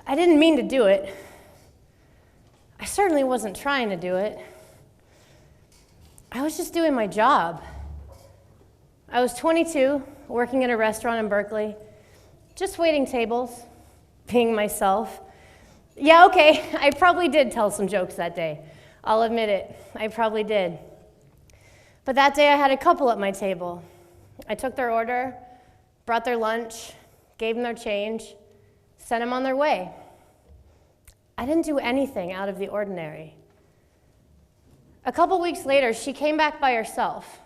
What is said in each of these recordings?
I didn't mean to do it. I certainly wasn't trying to do it. I was just doing my job. I was 22, working at a restaurant in Berkeley, just waiting tables, being myself. Yeah, okay, I probably did tell some jokes that day. I'll admit it, I probably did. But that day I had a couple at my table. I took their order, brought their lunch, gave them their change, sent them on their way. I didn't do anything out of the ordinary. A couple weeks later, she came back by herself.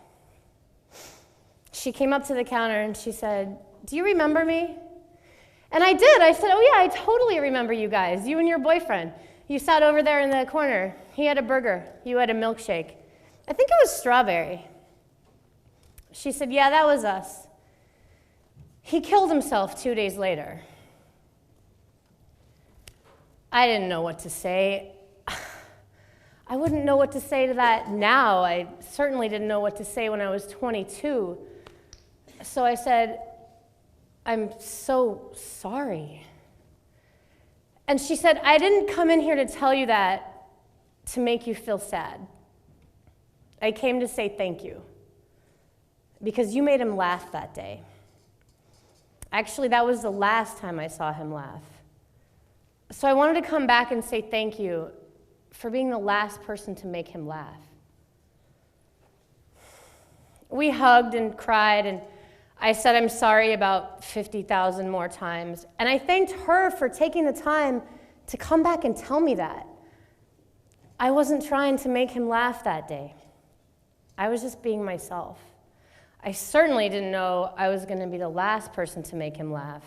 She came up to the counter and she said, "Do you remember me?" And I did. I said, "Oh yeah, I totally remember you guys, you and your boyfriend. You sat over there in the corner. He had a burger, you had a milkshake. I think it was strawberry." She said, "Yeah, that was us. He killed himself 2 days later." I didn't know what to say. I wouldn't know what to say to that now. I certainly didn't know what to say when I was 22. So I said, "I'm so sorry." And she said, "I didn't come in here to tell you that to make you feel sad. I came to say thank you because you made him laugh that day. Actually, that was the last time I saw him laugh. So I wanted to come back and say thank you for being the last person to make him laugh." We hugged and cried, and I said I'm sorry about 50,000 more times. And I thanked her for taking the time to come back and tell me that. I wasn't trying to make him laugh that day. I was just being myself. I certainly didn't know I was going to be the last person to make him laugh,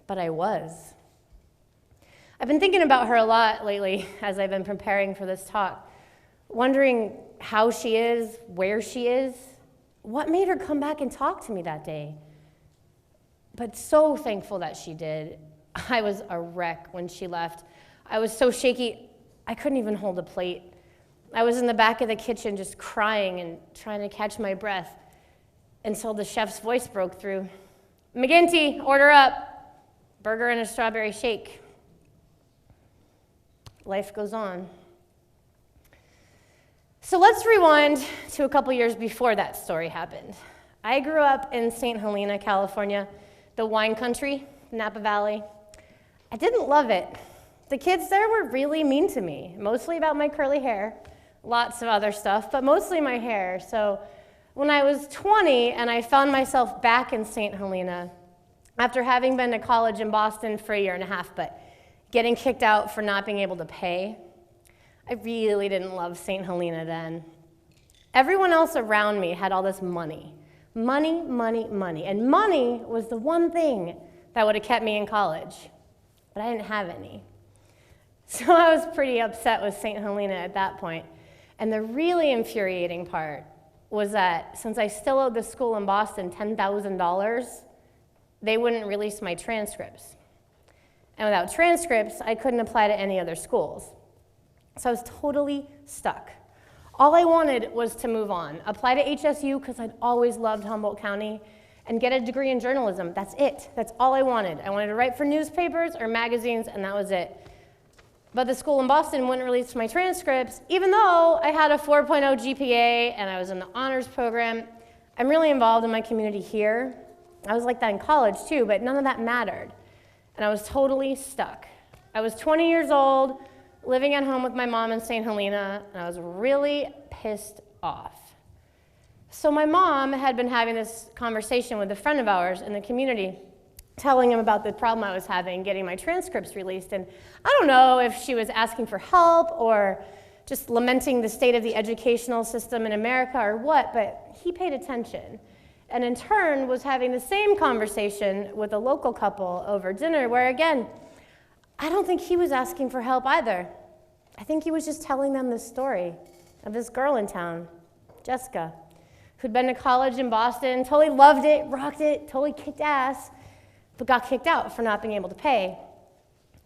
but I was. I've been thinking about her a lot lately as I've been preparing for this talk, wondering how she is, where she is, what made her come back and talk to me that day. But so thankful that she did. I was a wreck when she left. I was so shaky, I couldn't even hold a plate. I was in the back of the kitchen just crying and trying to catch my breath until the chef's voice broke through. "McGuinty, order up. Burger and a strawberry shake." Life goes on. So let's rewind to a couple years before that story happened. I grew up in St. Helena, California, the wine country, Napa Valley. I didn't love it. The kids there were really mean to me, mostly about my curly hair, lots of other stuff, but mostly my hair. So when I was 20 and I found myself back in St. Helena, after having been to college in Boston for a year and a half, but getting kicked out for not being able to pay, I really didn't love St. Helena then. Everyone else around me had all this money. Money, money, money. And money was the one thing that would have kept me in college. But I didn't have any. So I was pretty upset with St. Helena at that point. And the really infuriating part was that since I still owed the school in Boston $10,000, they wouldn't release my transcripts. And without transcripts, I couldn't apply to any other schools. So I was totally stuck. All I wanted was to move on, apply to HSU because I'd always loved Humboldt County, and get a degree in journalism. That's it. That's all I wanted. I wanted to write for newspapers or magazines, and that was it. But the school in Boston wouldn't release my transcripts, even though I had a 4.0 GPA and I was in the honors program. I'm really involved in my community here. I was like that in college too, but none of that mattered. And I was totally stuck. I was 20 years old, living at home with my mom in St. Helena, and I was really pissed off. So my mom had been having this conversation with a friend of ours in the community, telling him about the problem I was having getting my transcripts released. And I don't know if she was asking for help or just lamenting the state of the educational system in America or what, but he paid attention. And in turn was having the same conversation with a local couple over dinner where, again, I don't think he was asking for help either. I think he was just telling them the story of this girl in town, Jessica, who'd been to college in Boston, totally loved it, rocked it, totally kicked ass, but got kicked out for not being able to pay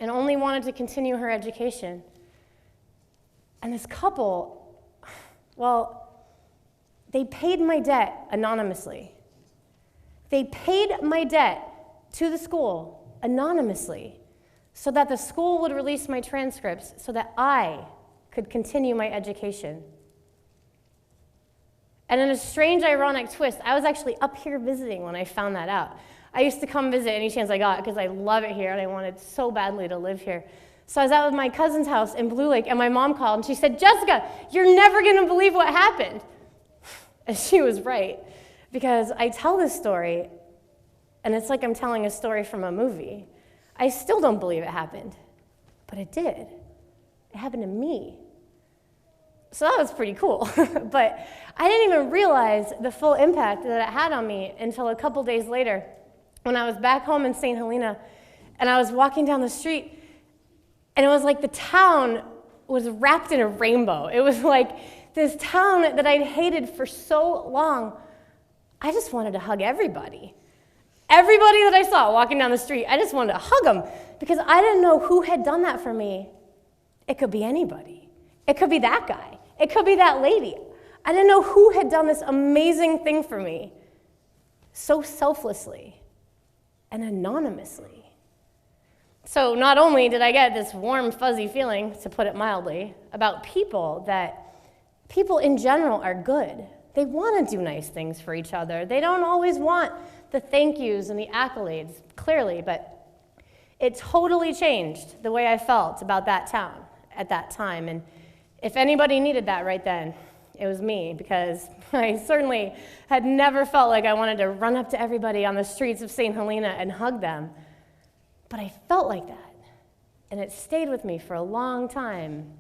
and only wanted to continue her education. And this couple, well, they paid my debt anonymously. They paid my debt to the school anonymously. so that the school would release my transcripts so that I could continue my education. And in a strange, ironic twist, I was actually up here visiting when I found that out. I used to come visit any chance I got because I love it here and I wanted so badly to live here. So I was out with my cousin's house in Blue Lake, and my mom called and she said, "Jessica, you're never going to believe what happened." And she was right, because I tell this story and it's like I'm telling a story from a movie. I still don't believe it happened, but it did. It happened to me. So that was pretty cool. But I didn't even realize the full impact that it had on me until a couple days later when I was back home in St. Helena and I was walking down the street, and it was like the town was wrapped in a rainbow. It was like this town that I'd hated for so long. I just wanted to hug everybody. Everybody that I saw walking down the street, I just wanted to hug them because I didn't know who had done that for me. It could be anybody. It could be that guy. It could be that lady. I didn't know who had done this amazing thing for me so selflessly and anonymously. So not only did I get this warm, fuzzy feeling, to put it mildly, about people in general are good. They want to do nice things for each other. They don't always want the thank yous and the accolades, clearly, but it totally changed the way I felt about that town at that time. And if anybody needed that right then, it was me, because I certainly had never felt like I wanted to run up to everybody on the streets of St. Helena and hug them. But I felt like that, and it stayed with me for a long time,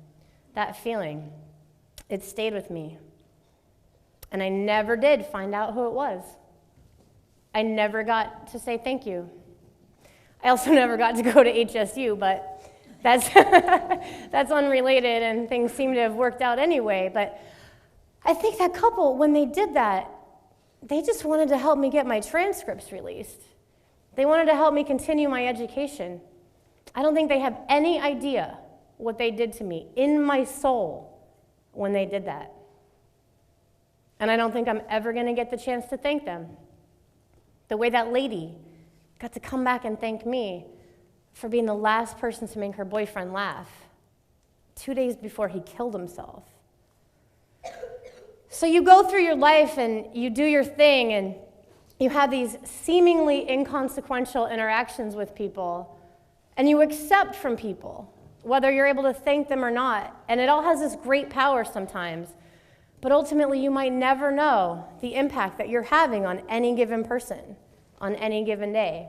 that feeling. It stayed with me. And I never did find out who it was. I never got to say thank you. I also never got to go to HSU, but that's, that's unrelated, and things seem to have worked out anyway. But I think that couple, when they did that, they just wanted to help me get my transcripts released. They wanted to help me continue my education. I don't think they have any idea what they did to me in my soul when they did that. And I don't think I'm ever going to get the chance to thank them. The way that lady got to come back and thank me for being the last person to make her boyfriend laugh 2 days before he killed himself. So you go through your life and you do your thing, and you have these seemingly inconsequential interactions with people, and you accept from people, whether you're able to thank them or not. And it all has this great power sometimes. But ultimately, you might never know the impact that you're having on any given person, on any given day.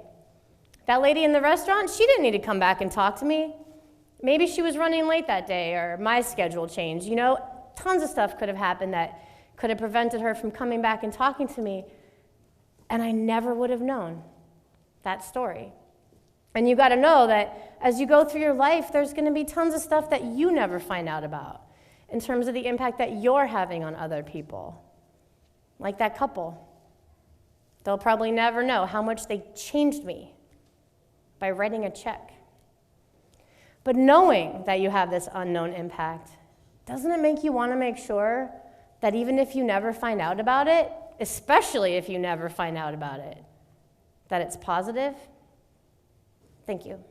That lady in the restaurant, she didn't need to come back and talk to me. Maybe she was running late that day, or my schedule changed. You know, tons of stuff could have happened that could have prevented her from coming back and talking to me, and I never would have known that story. And you got to know that as you go through your life, there's going to be tons of stuff that you never find out about in terms of the impact that you're having on other people. Like that couple. They'll probably never know how much they changed me by writing a check. But knowing that you have this unknown impact, doesn't it make you want to make sure that even if you never find out about it, especially if you never find out about it, that it's positive? Thank you.